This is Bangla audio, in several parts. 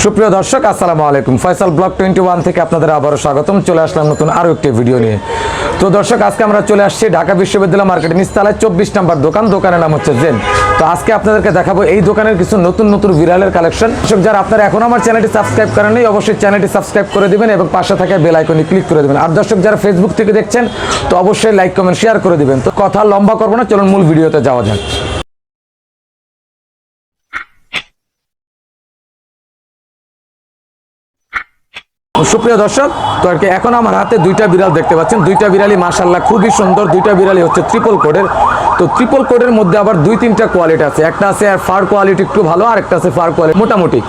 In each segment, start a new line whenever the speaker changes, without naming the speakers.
সুপ্রিয় দর্শক আসসালামু আলাইকুম, ফয়সাল ব্লগ 21 থেকে আপনাদের আবারও স্বাগতম। চলে আসলাম নতুন আরও একটি ভিডিও নিয়ে। তো দর্শক, আজকে আমরা চলে আসছি ঢাকা বিশ্ববিদ্যালয় মার্কেটের নিচতলায় 24 নম্বর দোকানের নাম হচ্ছে জেন। তো আজকে আপনাদেরকে দেখাবো এই দোকানের কিছু নতুন নতুন বিড়ালের কালেকশন। দর্শক, যারা আপনারা এখন আমার চ্যানেলটি সাবস্ক্রাইব করেননি, অবশ্যই চ্যানেলটি সাবস্ক্রাইব করে দিবেন এবং পাশে থাকা বেল আইকনে ক্লিক করে দিবেন। আর দর্শক, যারা ফেসবুক থেকে দেখছেন তো অবশ্যই লাইক কমেন্ট শেয়ার করে দিবেন। তো কথা লম্বা করবো না, চলুন মূল ভিডিওতে যাওয়া যাক। সুপ্রিয় দর্শক, তো আর কি এখন আমার হাতে দুইটা বিড়াল দেখতে পাচ্ছেন। দুইটা বিড়ালই মাশাআল্লাহ খুবই সুন্দর। দুইটা বিড়ালই হচ্ছে ট্রিপল কোডের। তো ট্রিপল কোডের মধ্যে আবার দুই তিনটা কোয়ালিটি আছে। একটা আছে ফার কোয়ালিটি একটু ভালো, আর একটা আছে ফার কোয়ালিটি মোটামুটি।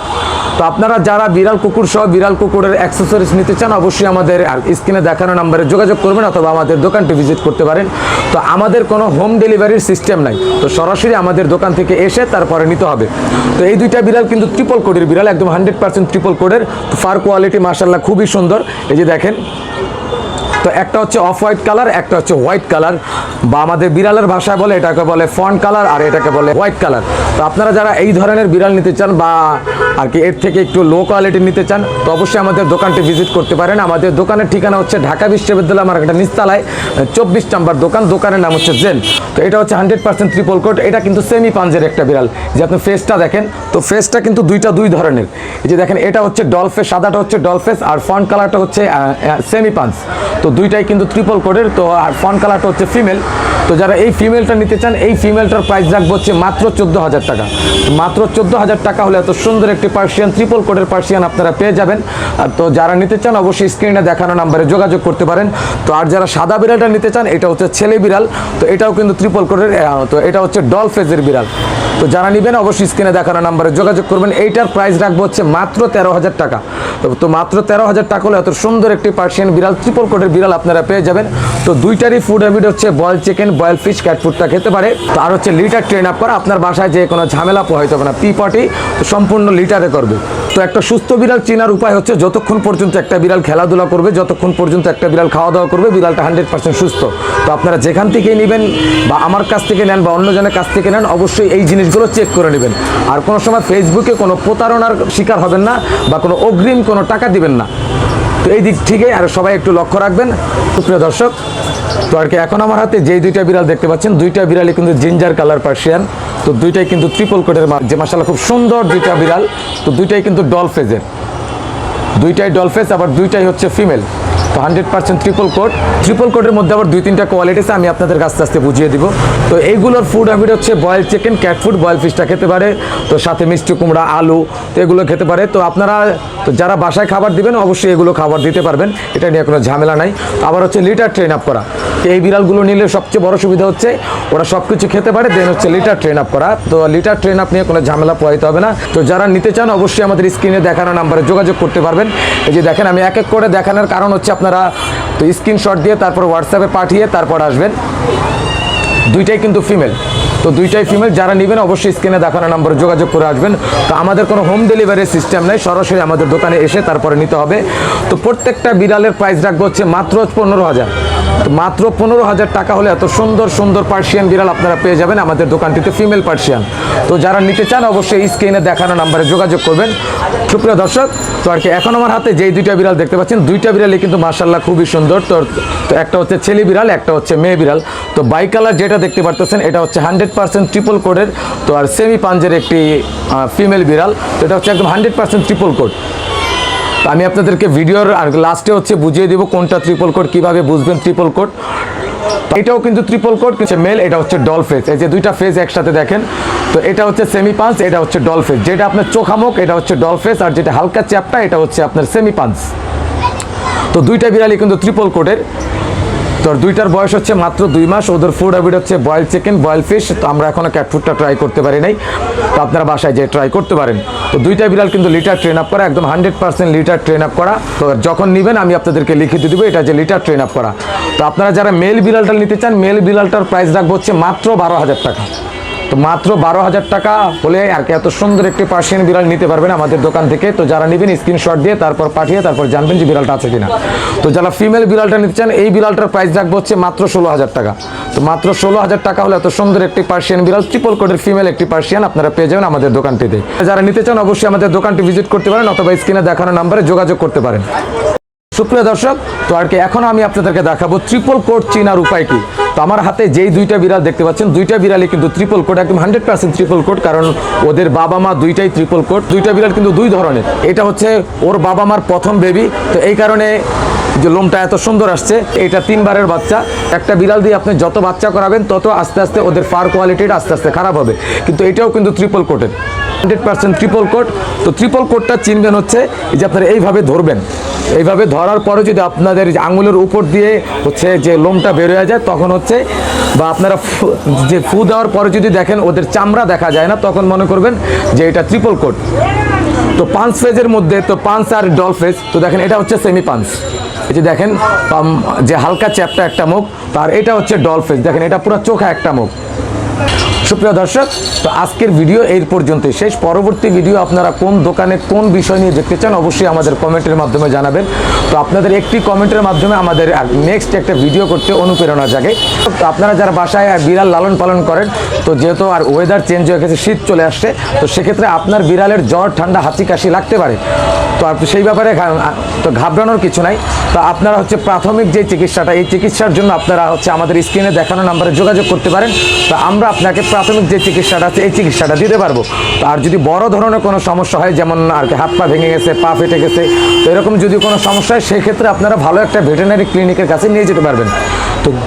তো আপনারা যারা বিড়াল কুকুর সহ বিড়াল কুকুরের অ্যাক্সেসরিজ নিতে চান, অবশ্যই আমাদের স্ক্রিনে দেখানো নাম্বারে যোগাযোগ করবেন অথবা আমাদের দোকানটি ভিজিট করতে পারেন। তো আমাদের কোনো হোম ডেলিভারির সিস্টেম নাই, তো সরাসরি আমাদের দোকান থেকে এসে তারপরে নিতে হবে। তো এই দুইটা বিড়াল কিন্তু ট্রিপল কোডের বিড়াল, একদম 100% ট্রিপল কোডের। ফার কোয়ালিটি মাশাআল্লাহ খুবই সুন্দর। এই যে দেখেন, তো একটা হচ্ছে অফ হোয়াইট কালার, একটা হচ্ছে হোয়াইট কালার, বা আমাদের বিড়ালের ভাষায় বলে এটাকে বলে ফন কালার, আর এটাকে বলে হোয়াইট কালার। তো আপনারা যারা এই ধরনের বিড়াল নিতে চান বা আর কি এর থেকে একটু লো কোয়ালিটি নিতে চান, তো অবশ্যই আমাদের দোকানটি ভিজিট করতে পারেন। আমাদের দোকানের ঠিকানা হচ্ছে ঢাকা বিশ্ববিদ্যালয় মার্কেটের নিচতলায় 24 নম্বর দোকানের নাম হচ্ছে জেন। তো এটা হচ্ছে 100% ট্রিপল কোড। এটা কিন্তু সেমি পাঞ্জের একটা বিড়াল। যে আপনি ফেসটা দেখেন, তো ফেসটা কিন্তু দুই ধরনের। এই যে দেখেন, এটা হচ্ছে ডলফেস, সাদাটা হচ্ছে ডলফেস, আর ফন কালারটা হচ্ছে সেমি পাঞ্জ। তো দুইটাই কিন্তু ট্রিপল কোডের। তো আর ফন কালারটা হচ্ছে ফিমেল। তো যারা এই ফিমেলটা নিতে চান, এই ফিমেলটার প্রাইস রাখবো হচ্ছে মাত্র 14,000 টাকা। মাত্র 14,000 টাকা হলে এত সুন্দর একটি পার্সিয়ান, ট্রিপল কোডের পার্সিয়ান আপনারা পেয়ে যাবেন। তো যারা নিতে চান অবশ্যই স্ক্রিনে দেখানো নাম্বারে যোগাযোগ করতে পারেন। তো আর যারা সাদা বিড়ালটা নিতে চান, এটা হচ্ছে ছেলে বিড়াল। তো এটাও কিন্তু ট্রিপল কোডের। তো এটা হচ্ছে ডলফেজের বিড়াল। তো যারা নেবেন অবশ্যই স্ক্রিনে দেখানো নাম্বারে যোগাযোগ করবেন। এইটার প্রাইস রাখবো হচ্ছে মাত্র 13,000 টাকা। তো মাত্র 13,000 টাকা হলে এত সুন্দর একটি পার্সিয়ান বিড়াল, ট্রিপল কোডের বিড়াল আপনারা পেয়ে যাবেন। তো দুইটারই ফুড হ্যাবিট হচ্ছে boil chicken, boil fish, cat ফুডটা খেতে পারে। তো আর হচ্ছে লিটার ট্রেন আপ করা। আপনার বাসায় যে কোনো ঝামেলা পোহাইতে হবে না, পি পটি তো সম্পূর্ণ লিটারে করবে। তো একটা সুস্থ বিড়াল চেনার উপায় হচ্ছে যতক্ষণ পর্যন্ত একটা বিড়াল খেলাধুলা করবে, যতক্ষণ পর্যন্ত একটা বিড়াল খাওয়া দাওয়া করবে, বিড়ালটা 100% সুস্থ। তো আপনারা যেখান থেকেই নেবেন, বা আমার কাছ থেকে নেন বা অন্যজনের কাছ থেকে নেন, অবশ্যই এই জিনিসগুলো চেক করে নেবেন। আর কোনো সময় ফেসবুকে কোনো প্রতারণার শিকার হবেন না, বা কোনো অগ্রিম কোনো টাকা দিবেন না। তো এই দিক থেকে আর সবাই একটু লক্ষ্য রাখবেন। সুপ্রিয় দর্শক, তো আর কি এখন আমার হাতে যেই দুইটা বিড়াল দেখতে পাচ্ছেন, দুইটা বিড়ালই কিন্তু জিঞ্জার কালার পার্সিয়ান। তো দুইটাই কিন্তু ট্রিপল কোডের, যে মাশাআল্লাহ খুব সুন্দর দুইটা বিড়াল। তো দুইটাই কিন্তু ডলফেজের, দুইটাই ডলফেজ, আবার দুইটাই হচ্ছে ফিমেল। তো 100% ট্রিপল কোডের মধ্যে আবার দুই তিনটা কোয়ালিটি আছে, আমি আপনাদের আস্তে আস্তে বুঝিয়ে দিব। তো এইগুলোর ফুড হ্যাবিট হচ্ছে boil chicken, cat food, boil ফিশটা খেতে পারে। তো সাথে মিষ্টি কুমড়া, আলু, তো এগুলো খেতে পারে। তো আপনারা তো যারা বাসায় খাবার দিবেন অবশ্যই এগুলো খাবার দিতে পারবেন, এটা নিয়ে কোনো ঝামেলা নাই। আবার হচ্ছে লিটার ট্রেন আপ করা। তো এই বিড়ালগুলো নিলে সবচেয়ে বড় সুবিধা হচ্ছে ওরা সব কিছু খেতে পারে, দেন হচ্ছে লিটার ট্রেন আপ করা। তো লিটার ট্রেন আপ নিয়ে কোনো ঝামেলা পোহাইতে হবে না। তো যারা নিতে চান অবশ্যই আমাদের স্ক্রিনে দেখানো নাম্বারে যোগাযোগ করতে পারবেন। এই যে দেখেন, আমি এক এক করে দেখানোর কারণ হচ্ছে আপনারা তো স্ক্রিনশট দিয়ে তারপর হোয়াটসঅ্যাপে পাঠিয়ে তারপর আসবেন। দুইটাই কিন্তু ফিমেল। তো দুইটাই ফিমেল। যারা নেবেন অবশ্যই স্ক্রিনে দেখানো নাম্বারে যোগাযোগ করে আসবেন। তো আমাদের কোনো হোম ডেলিভারি সিস্টেম নেই, সরাসরি আমাদের দোকানে এসে তারপরে নিতে হবে। তো প্রত্যেকটা বিড়ালের প্রাইস রাখবো হচ্ছে মাত্র 15,000। তো মাত্র 15,000 টাকা হলে এত সুন্দর সুন্দর পার্সিয়ান বিড়াল আপনারা পেয়ে যাবেন আমাদের দোকানটিতে, ফিমেল পার্সিয়ান। তো যারা নিতে চান অবশ্যই স্ক্রিনে দেখানো নাম্বারে যোগাযোগ করবেন। সুপ্রিয় দর্শক, তো আর কি এখন আমার হাতে যেই দুইটা বিড়াল দেখতে পাচ্ছেন, দুইটা বিড়ালই কিন্তু মাশাআল্লাহ খুবই সুন্দর। তো একটা হচ্ছে ছেলে বিড়াল, একটা হচ্ছে মেয়ে বিড়াল। তো বাই কালার যেটা দেখতে পারতেছেন, এটা হচ্ছে 100% ট্রিপল কোডের। তো আর সেমি পাঞ্জের একটি ফিমেল বিড়াল। তো এটা হচ্ছে একদম 100% ট্রিপল কোড। তো আমি আপনাদেরকে ভিডিওর আর লাস্টে হচ্ছে বুঝিয়ে দেবো কোনটা ট্রিপল কোড, কীভাবে বুঝবেন ট্রিপল কোড। এটাও কিন্তু ট্রিপল কোড, কিন্তু মেল। এটা হচ্ছে ডলফেজ। এই যে দুইটা ফেজ একসাথে দেখেন, তো এটা হচ্ছে সেমি পাঞ্চ, এটা হচ্ছে ডলফেজ। যেটা আপনার চোখামুখ এটা হচ্ছে ডলফেজ, আর যেটা হালকা চ্যাপটা এটা হচ্ছে আপনার সেমি পাঞ্চ। তো দুইটা বিড়ালই কিন্তু ট্রিপল কোডের। তো দুইটার বয়স হচ্ছে মাত্র 2 মাস। ওদের ফুড হ্যাবিট হচ্ছে বয়েল চিকেন, বয়েল ফিশ। তো আমরা এখনো ক্যাট ফুডটা ট্রাই করতে পারি নাই, তো আপনারা বাসায় যেয়ে ট্রাই করতে পারেন। তো দুইটা বিড়াল কিন্তু লিটার ট্রেন আপ করা, একদম 100% লিটার ট্রেন আপ করা। তো যখন নেবেন আমি আপনাদেরকে লিখে দিয়ে দেবো এটা যে লিটার ট্রেন আপ করা। তো আপনারা যারা মেল বিড়ালটা নিতে চান, মেল বিড়ালটার প্রাইস রাখবো হচ্ছে মাত্র 12,000 টাকা। তো মাত্র 12,000 টাকা হলে আর কি এত সুন্দর একটি পার্সিয়ান বিড়াল নিতে পারবেন আমাদের দোকান থেকে। তো যারা নেবেন স্ক্রিনশট দিয়ে তারপর পাঠিয়ে তারপর জানবেন যে বিড়ালটা আছে কিনা। তো যারা ফিমেল বিড়ালটা নিতে চান, এই বিড়ালটার প্রাইস রাখবো হচ্ছে মাত্র 16,000 টাকা। তো মাত্র 16,000 টাকা হলে এত সুন্দর একটি পার্সিয়ান বিড়াল, ট্রিপল কোটের ফিমেল একটি পার্সিয়ান আপনারা পেয়ে যাবেন আমাদের দোকানটিতে। যারা নিতে চান অবশ্যই আমাদের দোকানটি ভিজিট করতে পারেন অথবা স্ক্রিনে দেখানো নাম্বারে যোগাযোগ করতে পারেন। সুপ্রিয় দর্শক, তো আর কি এখন আমি আপনাদেরকে দেখাবো ট্রিপল কোট চিনার উপায় কি। তো আমার হাতে যেই দুইটা বিড়াল দেখতে পাচ্ছেন, দুইটা বিড়ালই কিন্তু ট্রিপল কোট, একদম 100% ট্রিপল কোট, কারণ ওদের বাবা মা দুইটাই ট্রিপল কোট। দুইটা বিড়াল কিন্তু দুই ধরনের, এটা হচ্ছে ওর বাবা মার প্রথম বেবি, তো এই কারণে যে লোমটা এত সুন্দর আসছে। এটা 3 বারের বাচ্চা। একটা বিড়াল দিয়ে আপনি যত বাচ্চা করাবেন তত আস্তে আস্তে ওদের ফার কোয়ালিটিটা আস্তে আস্তে খারাপ হবে, কিন্তু এটাও কিন্তু ট্রিপল কোটের, 100% ট্রিপল কোট। তো ট্রিপল কোটটা চিনবেন হচ্ছে এই যে আপনারা এইভাবে ধরবেন, এইভাবে ধরার পরে যদি আপনাদের আঙুলের উপর দিয়ে হচ্ছে যে লোমটা বের হয়ে যায় তখন হচ্ছে, বা আপনারা যে ফু দেওয়ার পরে যদি দেখেন ওদের চামড়া দেখা যায় না, তখন মনে করবেন যে এটা ট্রিপল কোট। তো পাঁচ ফেজের মধ্যে তো পাঁচ আর ডল ফেজ, তো দেখেন এটা হচ্ছে সেমি পাঁচ, এই যে দেখেন যে হালকা চ্যাপটা একটা মুখ, আর এটা হচ্ছে ডল ফেজ, দেখেন এটা পুরো চোখা একটা মুখ। সুপ্রিয় দর্শক, তো আজকের ভিডিও এই পর্যন্তই শেষ। পরবর্তী ভিডিও আপনারা কোন দোকানে কোন বিষয় নিয়ে দেখতে চান অবশ্যই আমাদের কমেন্টের মাধ্যমে জানাবেন। তো আপনাদের একটি কমেন্টের মাধ্যমে আমাদের নেক্সট একটা ভিডিও করতে অনুপ্রেরণা জাগে। তো আপনারা যারা বাসায় বিড়াল লালন পালন করেন, তো যেহেতু আর ওয়েদার চেঞ্জ হয়ে গেছে, শীত চলে আসছে, তো সেক্ষেত্রে আপনার বিড়ালের জ্বর ঠান্ডা হাঁচি কাশি লাগতে পারে। তো সেই ব্যাপারে তো ঘাবড়ানোর কিছু নাই। তো আপনারা হচ্ছে প্রাথমিক যে চিকিৎসাটা, এই চিকিৎসার জন্য আপনারা হচ্ছে আমাদের স্ক্রিনে দেখানো নাম্বারে যোগাযোগ করতে পারেন। তো আমরা আপনাকে প্রাথমিক যে চিকিৎসাটা আছে এই চিকিৎসাটা দিতে পারবো। তো আর যদি বড় ধরনের কোনো সমস্যা হয়, যেমন আর কি হাত পা ভেঙে গেছে, পা ফেটে গেছে, তো এরকম যদি কোনো সমস্যা হয় সেই ক্ষেত্রে আপনারা ভালো একটা ভেটেরিনারি ক্লিনিকের কাছে নিয়ে যেতে পারবেন।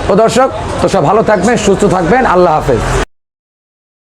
তো দর্শক, তো সব ভালো থাকবেন, সুস্থ থাকবেন, আল্লাহ হাফেজ।